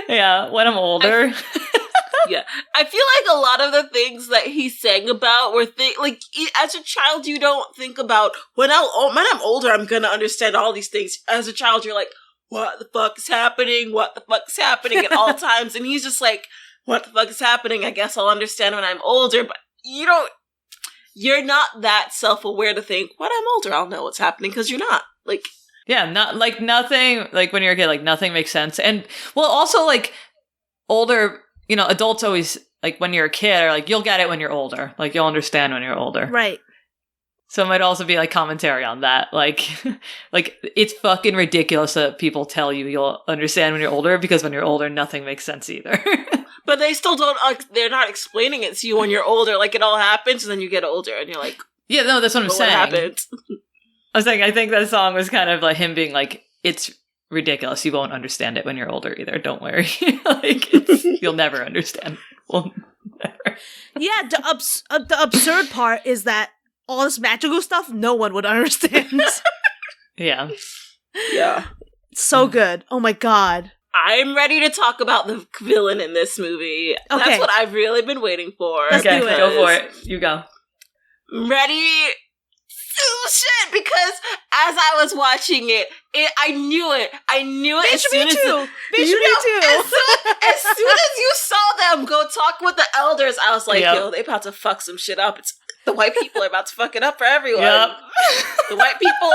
Yeah, when I'm older. Yeah, I feel like a lot of the things that he sang about were like as a child you don't think about when I'm older I'm gonna understand all these things. As a child you're like, what the fuck is happening? What the fuck is happening at all times? And he's just like, what the fuck is happening? I guess I'll understand when I'm older. But you're not that self-aware to think, when I'm older I'll know what's happening, because you're not. Like, yeah, not like nothing, like when you're a kid, like nothing makes sense. And well, also like older, adults always, like when you're a kid, are like, you'll get it when you're older. Like you'll understand when you're older. Right. So it might also be like commentary on that. Like, like it's fucking ridiculous that people tell you you'll understand when you're older, because when you're older, nothing makes sense either. But they still don't, they're not explaining it to you when you're older. Like it all happens and then you get older and you're like, yeah, no, that's what I'm saying. What happened? I was saying, I think that song was kind of like him being like, it's ridiculous. You won't understand it when you're older either. Don't worry. Like, you'll never understand. Well, never. Yeah, the absurd part is that all this magical stuff, no one would understand. Yeah. Yeah. So good. Oh my god. I'm ready to talk about the villain in this movie. Okay. That's what I've really been waiting for. Let's do it. Go for it. You go. Ready? Oh, shit, because as I was watching it, I knew it. Bitch, as soon me as too. Bitch, me too. As soon as you saw them go talk with the elders, I was like, Yep. yo, they about to fuck some shit up. The white people are about to fuck it up for everyone. Yep. The white people,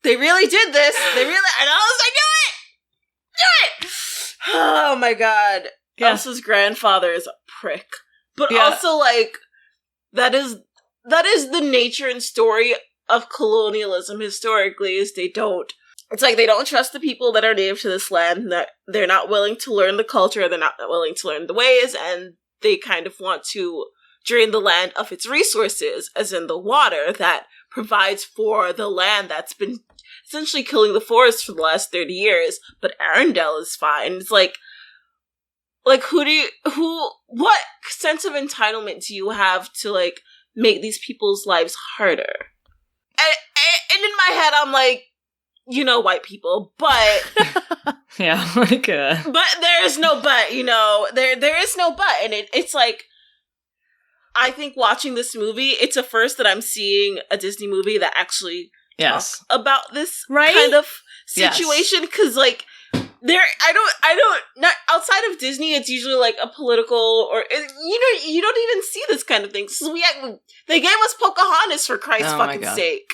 they really did this. And I was like, do it! Oh my god. Yeah. Elsa's grandfather is a prick. But Yeah. also, like, that is the nature and story of colonialism historically, is it's like they don't trust the people that are native to this land, that they're not willing to learn the culture, they're not willing to learn the ways, and they kind of want to drain the land of its resources, as in the water that provides for the land that's been essentially killing the forest for the last 30 years. But Arendelle is fine. It's like what sense of entitlement do you have to, like, make these people's lives harder? And in my head, I'm like, white people, but Yeah, like but there is no but, there is no but, and it's like, I think watching this movie, it's a first that I'm seeing a Disney movie that actually talks about this kind of situation, because like not outside of Disney, it's usually like a political, or you don't even see this kind of thing. So they gave us Pocahontas, for Christ's fucking sake.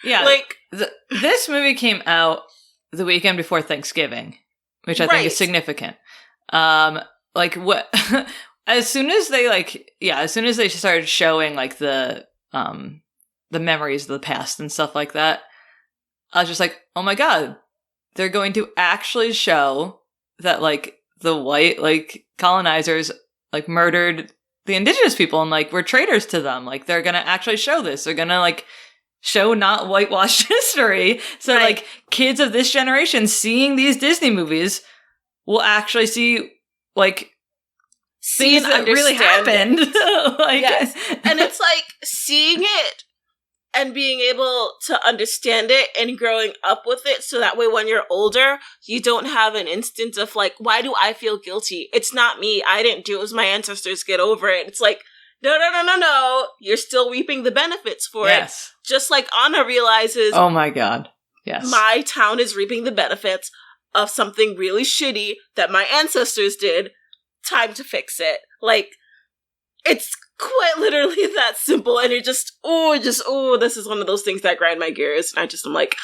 Yeah, like this movie came out the weekend before Thanksgiving, which I think is significant. Like what? As soon as they started showing like the memories of the past and stuff like that, I was just like, oh my god, they're going to actually show that like the white like colonizers like murdered the indigenous people and like were traitors to them. Like they're gonna actually show this. They're gonna like show not whitewashed history. So like kids of this generation seeing these Disney movies will actually see like things that really happened. Like, yes. And it's like seeing it and being able to understand it and growing up with it, so that way when you're older, you don't have an instant of like, why do I feel guilty? It's not me. I didn't do it. It was my ancestors. Get over it. It's like, no. You're still reaping the benefits for it. Just like Anna realizes, oh my god, yes, my town is reaping the benefits of something really shitty that my ancestors did. Time to fix it. Like, it's quite literally that simple, and it this is one of those things that grind my gears, and I'm like...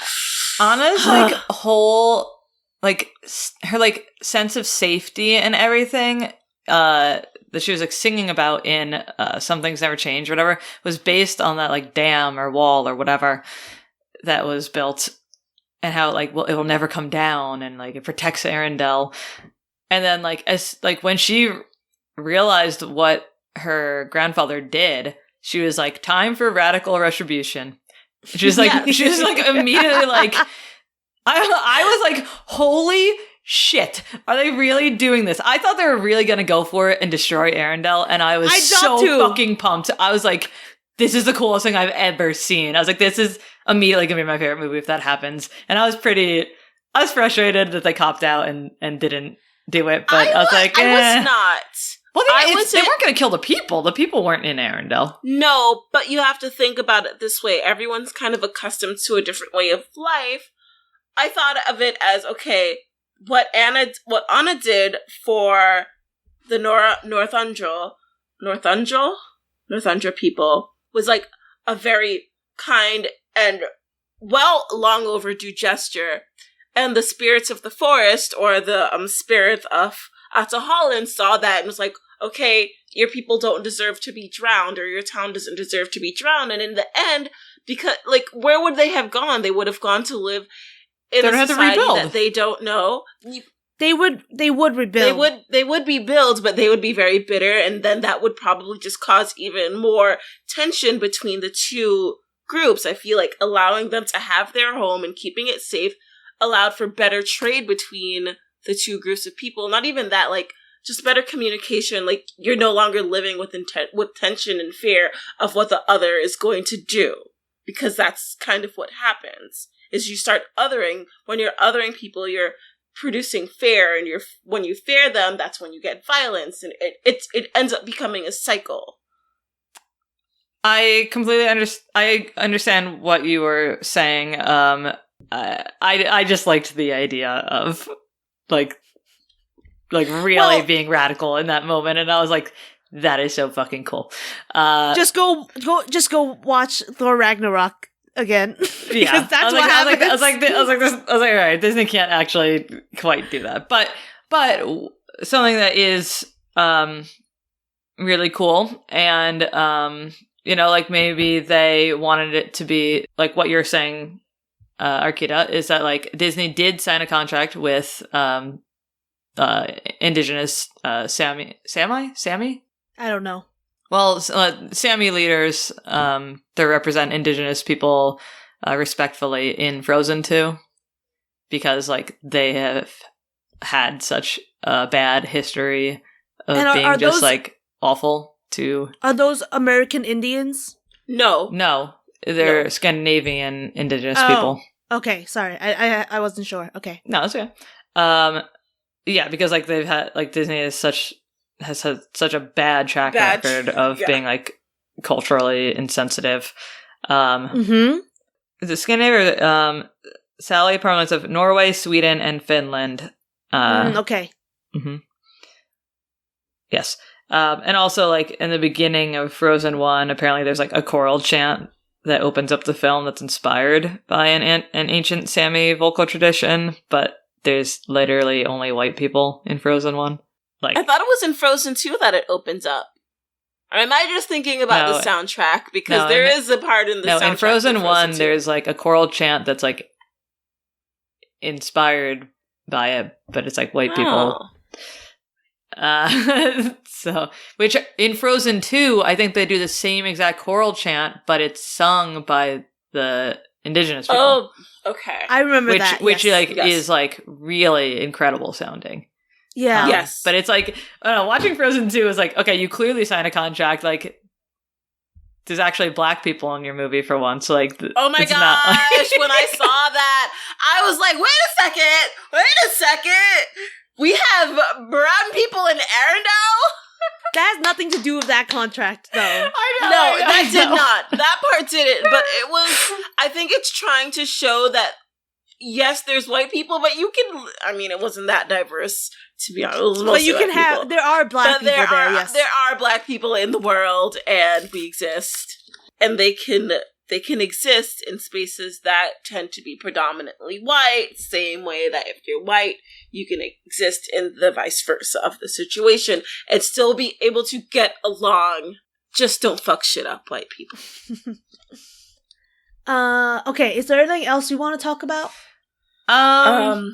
Anna's, like, whole, like, her, like, sense of safety and everything, that she was, like, singing about in Some Things Never Change or whatever, was based on that, like, dam or wall or whatever that was built, and how, like, well, it will never come down, and, like, it protects Arendelle. And then, like, as, like, when she realized what her grandfather did, she was like, time for radical retribution. She was like, she was like immediately like, I was like, holy shit, are they really doing this? I thought they were really going to go for it and destroy Arendelle, and I was fucking pumped. I was like, this is the coolest thing I've ever seen. I was like, this is immediately going to be my favorite movie if that happens. And I was frustrated that they copped out and didn't do it, but I was like, I was not. Well, they weren't going to kill the people. The people weren't in Arendelle. No, but you have to think about it this way. Everyone's kind of accustomed to a different way of life. I thought of it as, okay, what Anna did for the Northuldra people was like a very kind and long overdue gesture. And the spirits of the forest, or the spirit of Atta Holland, saw that and was like, okay, your people don't deserve to be drowned, or your town doesn't deserve to be drowned. And in the end, because, like, where would they have gone? They would have gone to live in a society that they don't know. They would rebuild. They would be built, but they would be very bitter, and then that would probably just cause even more tension between the two groups. I feel like allowing them to have their home and keeping it safe allowed for better trade between the two groups of people. Not even that, like, just better communication. Like, you're no longer living with tension and fear of what the other is going to do. Because that's kind of what happens, is you start othering. When you're othering people, you're producing fear, and when you fear them, that's when you get violence, and it ends up becoming a cycle. I completely understand what you were saying. I just liked the idea of like really being radical in that moment, and I was like, that is so fucking cool. Just go watch Thor Ragnarok again. Yeah, that's what happens. I was like, all right, Disney can't actually quite do that, but something that is really cool, and like maybe they wanted it to be like what you're saying, Arkeida, is that like Disney did sign a contract with indigenous Sami? I don't know. Well, Sami leaders that represent indigenous people respectfully in Frozen 2, because like they have had such a bad history of being just those, like awful to. Are those American Indians? No, they're Scandinavian indigenous people. Okay, sorry, I wasn't sure. Okay, no, it's okay. Yeah, because like they've had like Disney has had such a bad track record of being like culturally insensitive. The Scandinavia, Sally parliaments of Norway, Sweden, and Finland. Okay. Mm-hmm. Yes. And also, like, in the beginning of Frozen 1, apparently there's, like, a choral chant that opens up the film that's inspired by an ancient Sami vocal tradition, but there's literally only white people in Frozen 1. Like, I thought it was in Frozen 2 that it opens up. Or am I just thinking about the soundtrack? Because there is a part in the soundtrack. No, in Frozen 1, there's, like, a choral chant that's, like, inspired by it, but it's, like, white people. So, which in Frozen 2, I think they do the same exact choral chant, but it's sung by the indigenous people. Oh, okay. I remember that. Which is like really incredible sounding. Yeah. Yes. But it's like, I don't know, watching Frozen 2 is like, okay, you clearly signed a contract, like, there's actually black people in your movie for once. Like, oh my gosh, when I saw that, I was like, wait a second. We have brown people in Arendelle? That has nothing to do with that contract, though. That did not. That part didn't. But it was, I think it's trying to show that yes, there's white people, but you can, I mean, it wasn't that diverse, to be honest. It was But you mostly can white have, people. there are black people there, yes. There are black people in the world, and we exist. And they can exist in spaces that tend to be predominantly white, same way that if you're white, you can exist in the vice versa of the situation, and still be able to get along. Just don't fuck shit up, white people. Okay, is there anything else you want to talk about? Well,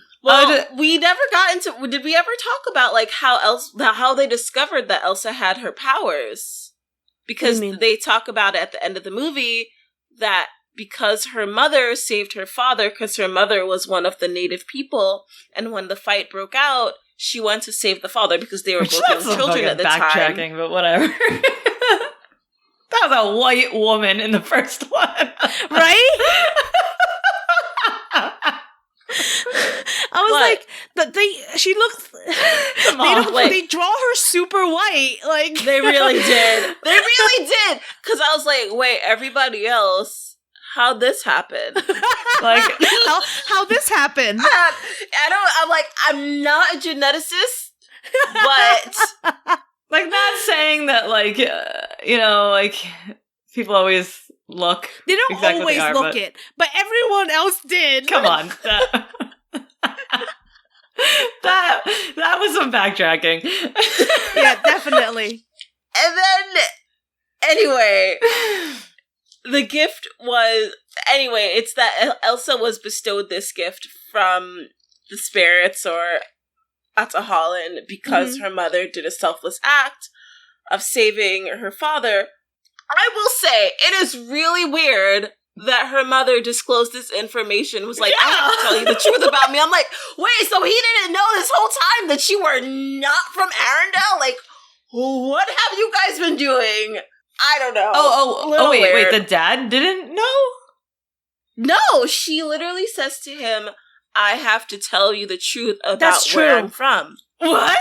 we never got into. Did we ever talk about like how they discovered that Elsa had her powers? Because they talk about it at the end of the movie that because her mother saved her father, because her mother was one of the native people, and when the fight broke out, she went to save the father because they were both young children at the time. Backtracking, but whatever. That was a white woman in the first one, right? I was like, but she looks. They draw her super white, like they really did. They really did. Because I was like, wait, everybody else, how'd this happen? Like, how this happened? I'm not a geneticist, but like, not saying that, like, like people always look. They don't exactly always look it, but everyone else did. Come on. That was some backtracking. Yeah, definitely. And then, anyway, the gift was... Anyway, it's that Elsa was bestowed this gift from the spirits or Atahalan because her mother did a selfless act of saving her father. I will say, it is really weird that her mother disclosed this information, was like, I have to tell you the truth about me. I'm like, wait, so he didn't know this whole time that you were not from Arendelle? Like, what have you guys been doing? I don't know. Wait, the dad didn't know? No, she literally says to him, I have to tell you the truth about where I'm from. What?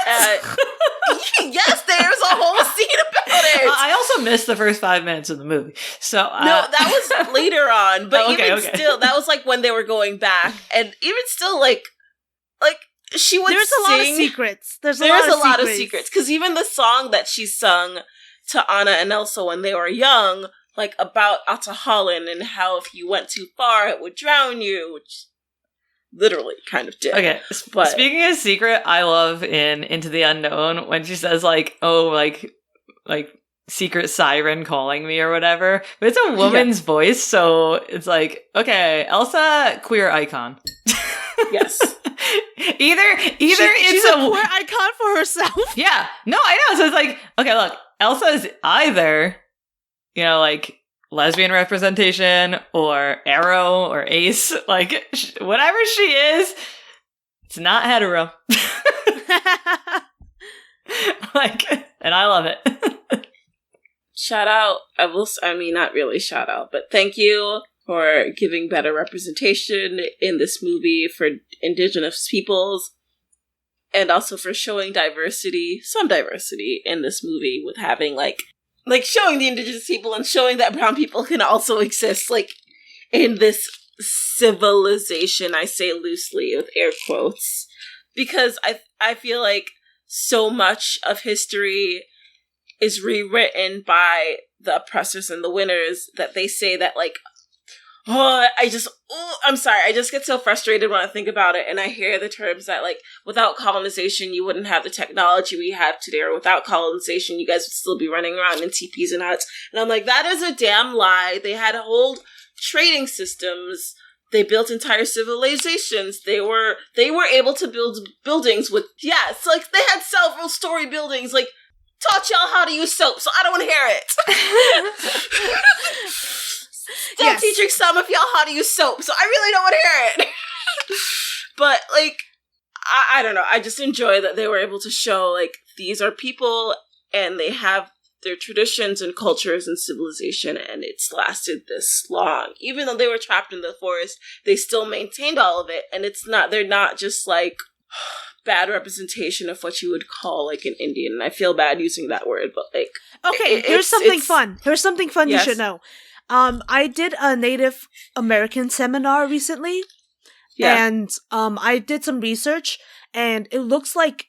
Yes, there's a whole scene about it. I also missed the first 5 minutes of the movie. So no, that was later on. But still, that was like when they were going back, and even still, like she would. There's a lot of secrets. There's a lot of secrets because even the song that she sung to Anna and Elsa when they were young, like about Atahalan and how if you went too far, it would drown you, which literally kind of did. Okay, but speaking of secret, I love in Into the Unknown when she says like, oh, like secret siren calling me or whatever. But it's a woman's voice, so it's like, okay, Elsa, queer icon. Yes. Either she's a queer icon for herself. Yeah. No, I know. So it's like, okay, look, Elsa is either, like lesbian representation or arrow or ace, like whatever she is, it's not hetero. And I love it. Shout out, not really shout out, but thank you for giving better representation in this movie for Indigenous peoples, and also for showing some diversity in this movie with having like showing the Indigenous people and showing that brown people can also exist, like, in this civilization, I say loosely with air quotes, because I feel like so much of history is rewritten by the oppressors and the winners that they say that, like, I'm sorry, I just get so frustrated when I think about it and I hear the terms that, like, without colonization, you wouldn't have the technology we have today, or without colonization, you guys would still be running around in teepees and huts. And I'm like, that is a damn lie. They had whole trading systems. They built entire civilizations. They were able to build buildings with, it's like, they had several story buildings, like, taught y'all how to use soap, so I don't want to hear it. Still teaching some of y'all how to use soap, so I really don't want to hear it. But, like, I don't know. I just enjoy that they were able to show, like, these are people, and they have their traditions and cultures and civilization, and it's lasted this long. Even though they were trapped in the forest, they still maintained all of it, and they're not just, like, bad representation of what you would call, like, an Indian. And I feel bad using that word, but, like... Okay, here's something fun. Here's something fun you should know. I did a Native American seminar recently, Yeah. And I did some research, and it looks like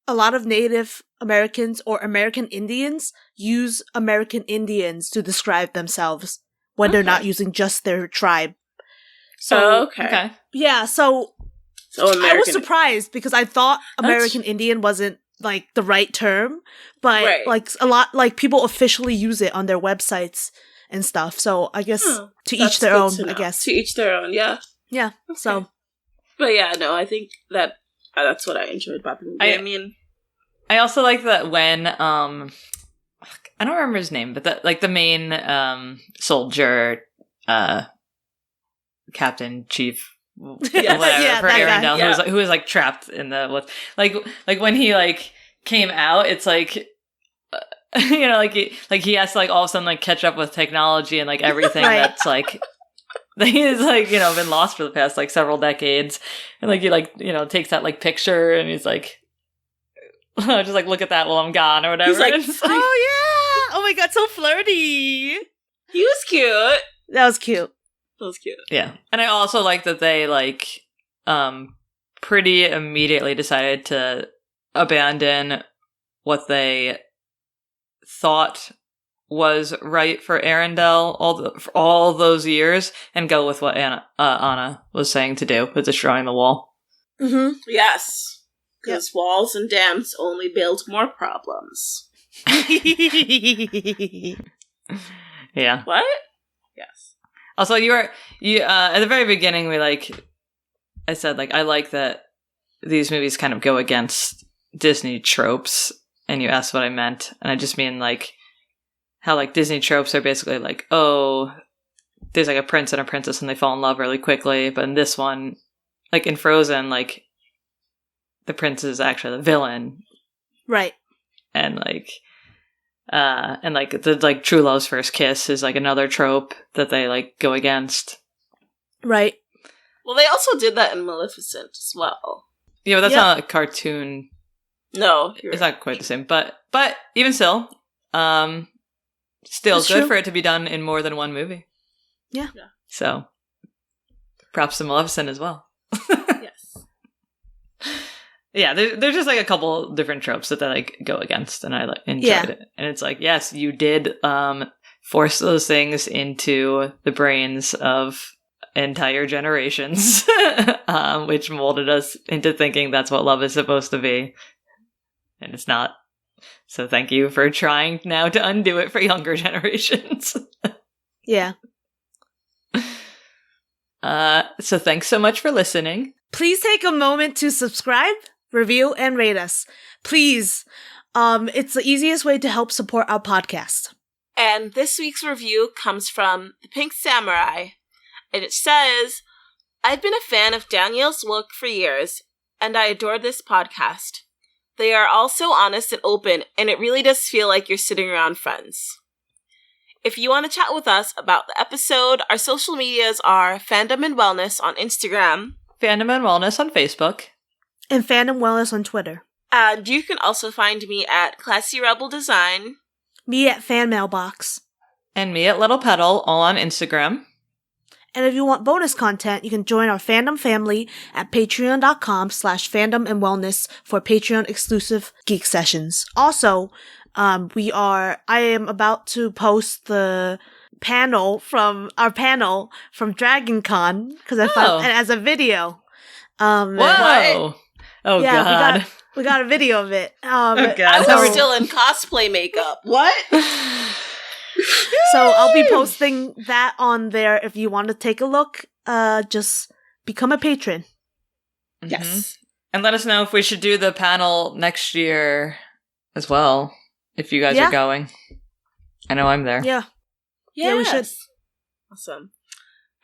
a lot of Native Americans or American Indians use American Indians to describe themselves when they're not using just their tribe. So, okay. Yeah, so American. I was surprised because I thought American Indian wasn't like the right term, but like a lot, like people officially use it on their websites and stuff. So I guess to each their own, I guess. To each their own, yeah. Yeah, okay. So. But yeah, no, I think that's what I enjoyed about the movie. I mean, I also like that when, I don't remember his name, but the main soldier, Captain Chief, whatever, for Arendelle, who was like trapped in the like when he like came out, it's like you know, like he has to like all of a sudden like catch up with technology and like everything that's like he's like, you know, been lost for the past like several decades, and like he like, you know, takes that like picture and he's like, just like look at that while I'm gone or whatever. He's like, oh yeah, oh my god, so flirty. He was cute. That was cute. Yeah. And I also like that they like pretty immediately decided to abandon what they thought was right for Arendelle all those years and go with what Anna was saying to do with destroying the wall. Mm-hmm. Yes. Because walls and dams only build more problems. Yeah. What? Yes. Also, you at the very beginning, I said, like, I like that these movies kind of go against Disney tropes, and you asked what I meant, and I just mean, like, how, like, Disney tropes are basically, like, oh, there's, like, a prince and a princess, and they fall in love really quickly, but in this one, like, in Frozen, like, the prince is actually the villain. Right. And, like... and like the like true love's first kiss is like another trope that they like go against. Right. Well, they also did that in Maleficent as well. Yeah, but that's not a cartoon. No, it's not quite the same. But even still, still that's good true. for it to be done in more than one movie. Yeah. So, props to Maleficent as well. Yes. Yeah, there's just like a couple different tropes that they like go against, and I like enjoyed it. And it's like, yes, you did force those things into the brains of entire generations, which molded us into thinking that's what love is supposed to be, and it's not. So thank you for trying now to undo it for younger generations. Yeah. So thanks so much for listening. Please take a moment to subscribe, review, and rate us. Please. It's the easiest way to help support our podcast. And this week's review comes from The Pink Samurai. And it says, I've been a fan of Danielle's work for years, and I adore this podcast. They are all so honest and open, and it really does feel like you're sitting around friends. If you want to chat with us about the episode, our social medias are Fandom and Wellness on Instagram, Fandom and Wellness on Facebook, and Fandom Wellness on Twitter. And you can also find me at Classy Rebel Design, me at Fan Mailbox, and me at Little Petal, all on Instagram. And if you want bonus content, you can join our fandom family at patreon.com/fandom and wellness for Patreon exclusive geek sessions. Also, I am about to post the panel from Dragon Con because I found it as a video. Whoa! Oh yeah, God! We got a video of it. Oh God! I was still in cosplay makeup. What? So I'll be posting that on there if you want to take a look. Just become a patron. Mm-hmm. Yes. And let us know if we should do the panel next year as well, if you guys are going. I know I'm there. Yeah. Yeah, we should. Awesome.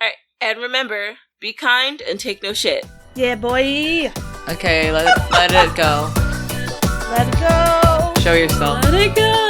Alright, and remember, be kind and take no shit. Yeah, boy. Okay, let it go. Let it go. Show yourself. Let it go.